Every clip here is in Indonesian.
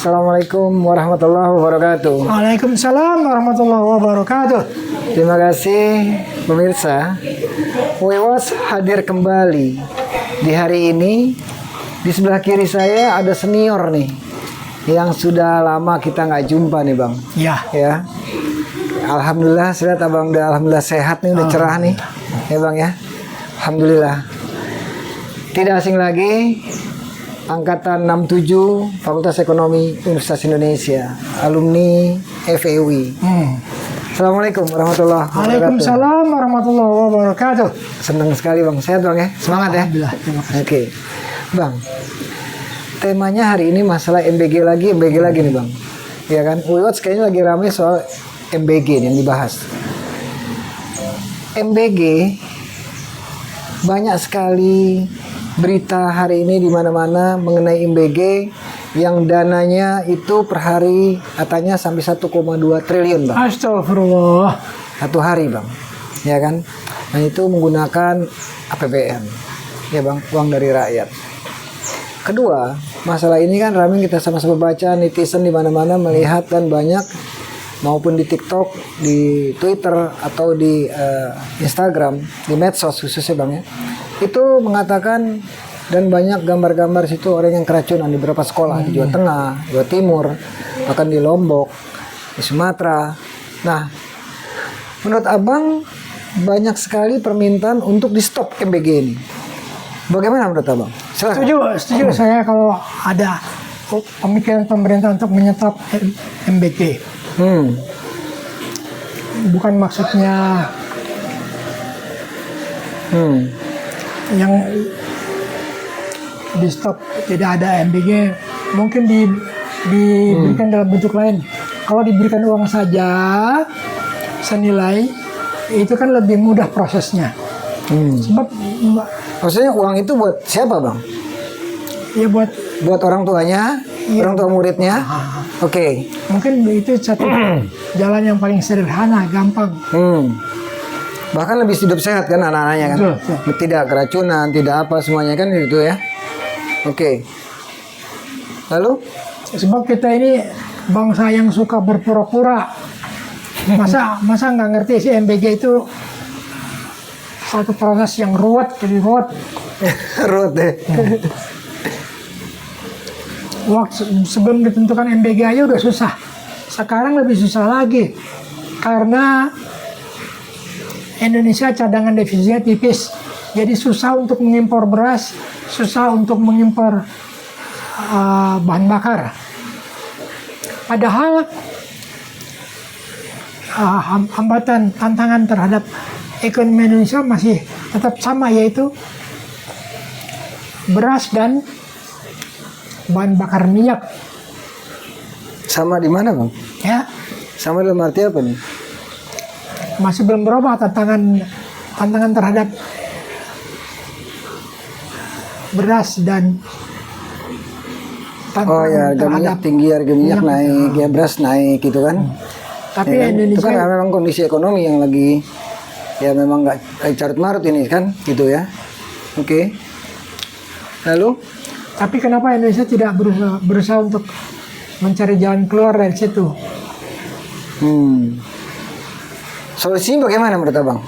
Assalamualaikum warahmatullahi wabarakatuh. Waalaikumsalam warahmatullahi wabarakatuh. Terima kasih pemirsa. Wewas hadir kembali di hari ini. Di sebelah kiri saya ada senior nih, yang sudah lama kita nggak jumpa nih bang. Ya. Alhamdulillah, saya lihat abang alhamdulillah sehat nih, udah cerah nih, ya bang ya. Alhamdulillah. Tidak asing lagi, angkatan 67 Fakultas Ekonomi Universitas Indonesia, alumni FEUI. Assalamualaikum warahmatullahi wabarakatuh. Waalaikumsalam warahmatullahi wabarakatuh. Senang sekali bang, sehat bang ya, semangat ya. Alhamdulillah, terima kasih. Oke, bang. Temanya hari ini masalah MBG lagi nih bang. Ya kan, Wiwats kayaknya lagi ramai soal MBG yang dibahas. MBG banyak sekali berita hari ini di mana-mana mengenai MBG yang dananya itu per hari katanya sampai 1,2 triliun bang. Astagfirullah. Satu hari bang, ya kan? Dan itu menggunakan APBN, ya bang, uang dari rakyat. Kedua, masalah ini kan ramai kita sama-sama baca, netizen di mana-mana melihat dan banyak maupun di TikTok, di Twitter atau di Instagram, di medsos khususnya bang ya, itu mengatakan dan banyak gambar-gambar situ orang yang keracunan di beberapa sekolah di Jawa Tengah, Jawa Timur, bahkan di Lombok, di Sumatera. Nah, menurut abang banyak sekali permintaan untuk di stop MBG ini. Bagaimana menurut abang? Silakan. Setuju saya kalau ada pemikiran pemerintah untuk menyetop MBG. Bukan maksudnya yang di stop tidak ada MBG, mungkin diberikan dalam bentuk lain. Kalau diberikan uang saja senilai, itu kan lebih mudah prosesnya. Sebab maksudnya uang itu buat siapa bang? ya Buat orang tuanya, orang tua muridnya. Oke. Mungkin itu satu jalan yang paling sederhana, gampang. Bahkan lebih hidup sehat kan anak-anaknya kan. Betul. Tidak keracunan, tidak apa semuanya kan itu ya. Oke. Lalu? Sebab kita ini bangsa yang suka berpura-pura. Masa nggak ngerti sih MBG itu satu proses yang ruwet, jadi ruwet. Ruwet deh. Waktu sebelum ditentukan MBG aja udah susah. Sekarang lebih susah lagi karena Indonesia cadangan devisanya tipis. Jadi susah untuk mengimpor beras, susah untuk mengimpor bahan bakar. Padahal hambatan tantangan terhadap ekonomi Indonesia masih tetap sama, yaitu beras dan bahan bakar minyak. Sama di mana bang? Ya, Sama dalam arti apa nih? masih belum berubah tantangan terhadap beras dan Oh ya, harga minyak tinggi, harga minyak naik, ya beras naik gitu kan. Tapi ya kan? Itu Indonesia kan memang kondisi ekonomi yang lagi ya memang nggak carut marut ini kan gitu ya. Oke. Lalu? Tapi kenapa Indonesia tidak berusaha untuk mencari jalan keluar dari situ? Solusinya bagaimana menurut abang?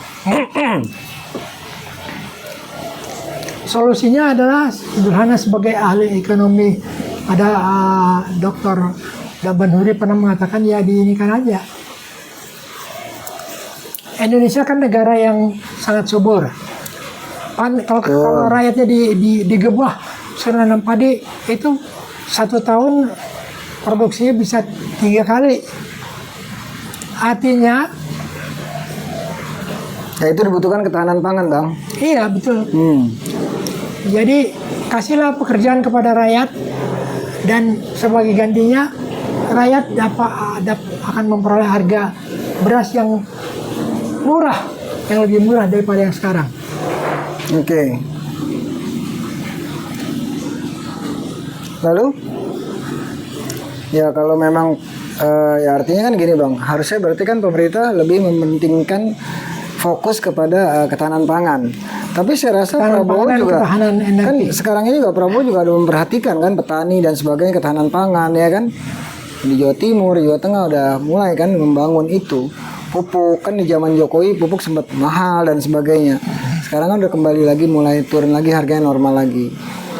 Solusinya adalah sederhana. Sebagai ahli ekonomi, ada Dr. Daban Huri pernah mengatakan ya diinikan aja. Indonesia kan negara yang sangat subur. Kalau rakyatnya digebah suruh nanam padi, itu 1 tahun produksinya bisa 3 kali. Artinya Ya itu dibutuhkan ketahanan pangan bang. iya betul. Jadi kasihlah pekerjaan kepada rakyat, dan sebagai gantinya rakyat akan memperoleh harga beras yang murah, yang lebih murah daripada yang sekarang. Oke. Lalu? Ya kalau memang ya artinya kan gini bang, harusnya berarti kan pemerintah lebih mementingkan fokus kepada ketahanan pangan. Tapi saya rasa Ketahanan Prabowo pangan, juga ketahanan kan energi. sekarang ini juga Prabowo juga ada memperhatikan kan petani dan sebagainya, ketahanan pangan ya kan. Di Jawa Timur, di Jawa Tengah udah mulai kan membangun itu. Pupuk kan di zaman Jokowi pupuk sempat mahal dan sebagainya. Sekarang kan udah kembali lagi, mulai turun lagi, harganya normal lagi.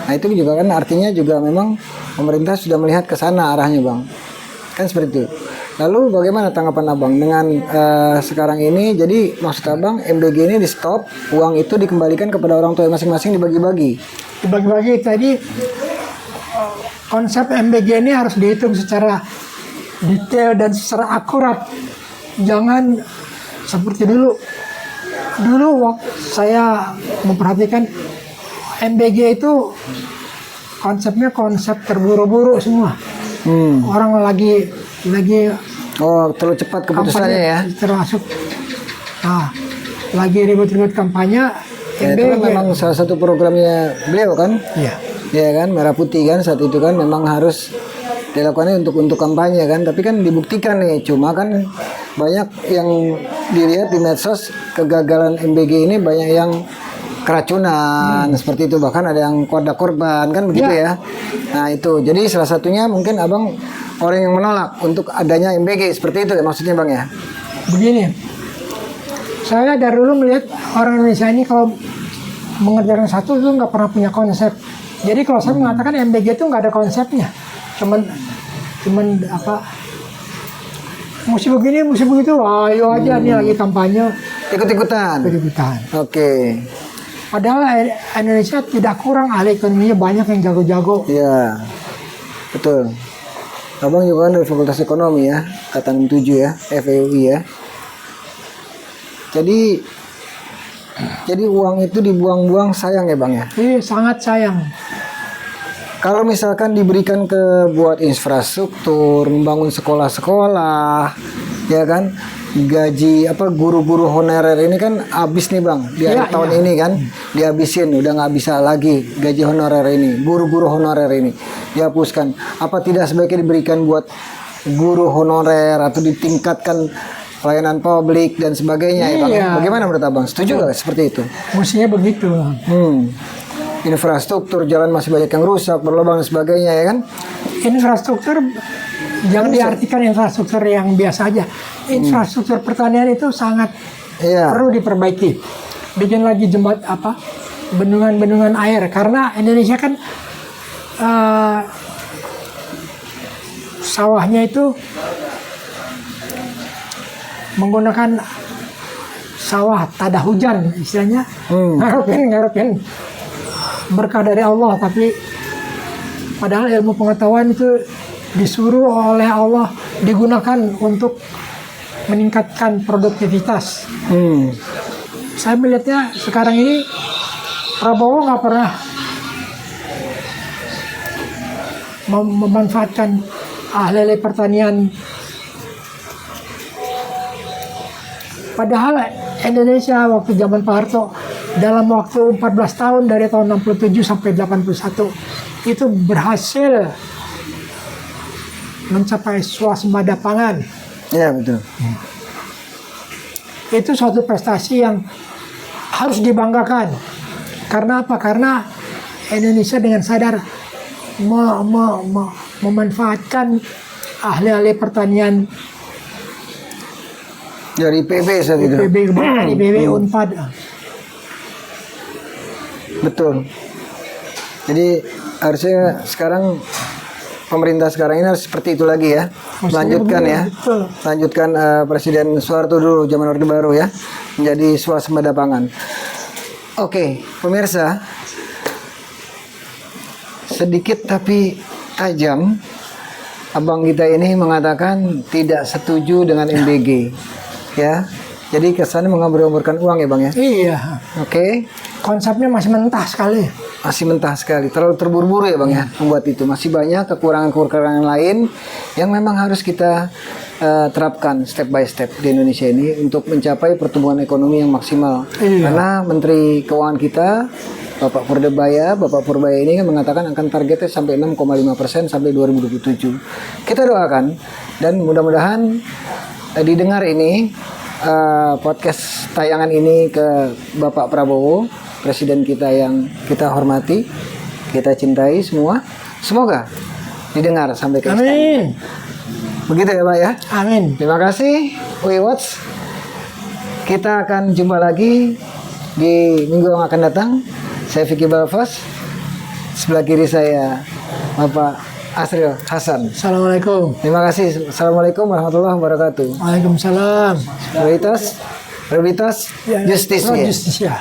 Nah itu juga kan artinya juga memang pemerintah sudah melihat ke sana arahnya bang. Kan seperti itu. Lalu bagaimana tanggapan abang dengan sekarang ini? Jadi maksud abang MBG ini di stop, uang itu dikembalikan kepada orang tua masing-masing, dibagi-bagi. Dibagi-bagi tadi konsep MBG ini harus dihitung secara detail dan secara akurat. Jangan seperti dulu. Dulu waktu saya memperhatikan MBG itu konsepnya konsep terburu-buru semua. Orang lagi Terlalu cepat keputusannya ya. Termasuk lagi ribut-ribut kampanye. Ya, itu kan memang salah satu programnya beliau kan. Iya. Ya kan, Merah Putih kan saat itu kan memang harus dilakukannya untuk kampanye kan, tapi kan dibuktikan nih, cuma kan banyak yang dilihat di medsos kegagalan MBG ini, banyak yang keracunan seperti itu, bahkan ada yang korban kan begitu ya. Nah itu jadi salah satunya mungkin abang orang yang menolak untuk adanya MBG seperti itu ya maksudnya bang ya. Begini, saya dari dulu melihat orang Indonesia ini kalau mengerjakan satu itu nggak pernah punya konsep. Jadi kalau saya mengatakan MBG itu nggak ada konsepnya, cuman apa, mesti begini, mesti begitu, ayo aja nih lagi kampanye, ikut-ikutan. Oke. Padahal Indonesia tidak kurang ahli ekonominya, banyak yang jago-jago. Iya, betul. Abang juga kan dari Fakultas Ekonomi ya, angkatan 7 ya, FEUI ya. Jadi uang itu dibuang-buang, sayang ya bang ya? Iya, sangat sayang. Kalau misalkan diberikan ke buat infrastruktur, membangun sekolah-sekolah, ya kan, gaji guru-guru honorer ini kan habis nih bang di akhir tahun ini kan, dihabisin, udah nggak bisa lagi gaji honorer ini, guru-guru honorer ini dihapuskan. Apa tidak sebaiknya diberikan buat guru honorer atau ditingkatkan pelayanan publik dan sebagainya ya bang? Bagaimana menurut abang? Setuju nggak seperti itu? Mestinya begitu. Infrastruktur jalan masih banyak yang rusak, berlubang dan sebagainya ya kan? Infrastruktur jangan diartikan infrastruktur yang biasa aja. Infrastruktur pertanian itu sangat perlu diperbaiki. Bikin lagi bendungan-bendungan air, karena Indonesia kan sawahnya itu menggunakan sawah tada hujan istilahnya, ngarepin berkah dari Allah, tapi padahal ilmu pengetahuan itu disuruh oleh Allah digunakan untuk meningkatkan produktivitas. Saya melihatnya sekarang ini Prabowo nggak pernah memanfaatkan ahli pertanian. Padahal Indonesia waktu zaman Pak Harto dalam waktu 14 tahun dari tahun 67 sampai 81 itu berhasil mencapai swasembada pangan. Ya betul. Itu suatu prestasi yang harus dibanggakan. Karena apa? Karena Indonesia dengan sadar memanfaatkan ahli-ahli pertanian dari IPB saat itu. IPB, Unpad. Betul. Jadi harusnya sekarang pemerintah sekarang ini harus seperti itu lagi ya. Lanjutkan ya. Lanjutkan Presiden Soeharto dulu zaman Orde Baru ya. Menjadi swasembada pangan. Oke, pemirsa. Sedikit tapi tajam. Abang kita ini mengatakan tidak setuju dengan MBG. Ya. Jadi kesannya mengambur-amburkan uang ya bang ya? Iya. Oke. Konsepnya masih mentah sekali. Masih mentah sekali, terlalu terburu-buru ya bang ya membuat itu. Masih banyak kekurangan-kekurangan lain yang memang harus kita terapkan step by step di Indonesia ini untuk mencapai pertumbuhan ekonomi yang maksimal. Karena Menteri Keuangan kita Bapak Purbaya ini kan mengatakan akan targetnya sampai 6,5% sampai 2027. Kita doakan dan mudah-mudahan didengar ini podcast tayangan ini ke Bapak Prabowo presiden kita yang kita hormati, kita cintai semua. Semoga didengar sampai ke istana. Amin. Begitu ya Pak ya. Amin. Terima kasih Watch. Kita akan jumpa lagi di minggu yang akan datang. Saya Vicky Balfas. Sebelah kiri saya Bapak Asril Hasan. Assalamualaikum. Terima kasih. Assalamualaikum warahmatullahi wabarakatuh. Waalaikumsalam. Realitas Ya, Justisia. Justisia.